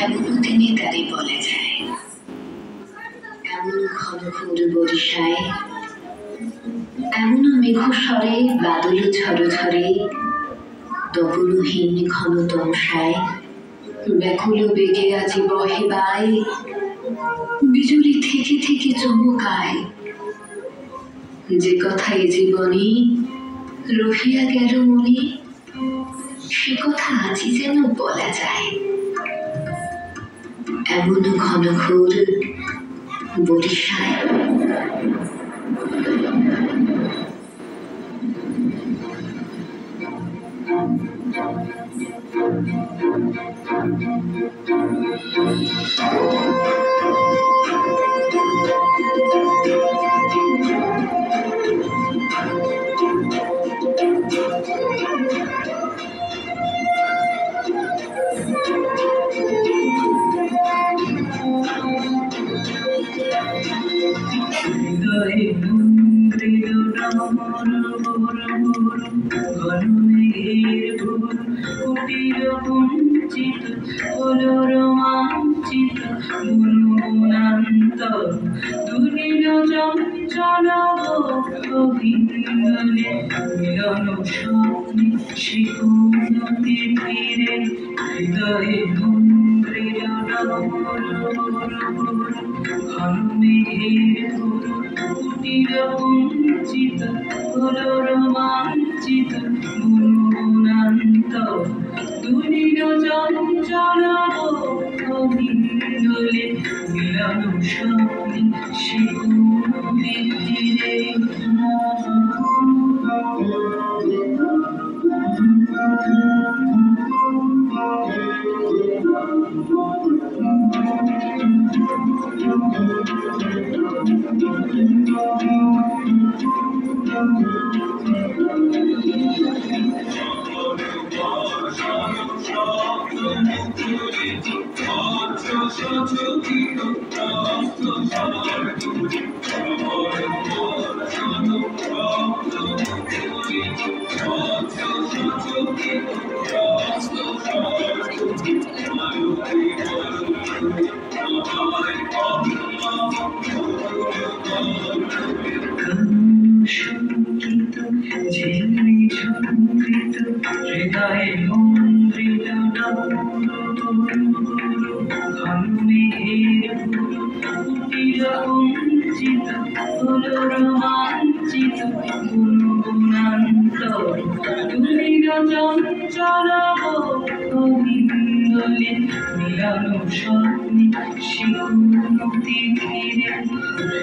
এমনও দিনে তারে বলা যায়, এমন ঘন ঘোর বরিশায়, এমনও মেঘস্বরে বাদল ঝড় ঝরে, দবনহীন ঘন তমসায় ব্যাকুল বেগে আজি বহে বাই, বিজুলি থেকে থেকে চমকায়। যে কথা এ জীবনে রহিয়া গেল মনে, সে কথা আজি যেন বলা যায়। এমন ঘন ঘোর বরিশায়।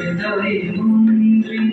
হৃদয়ে মন্ত্রিত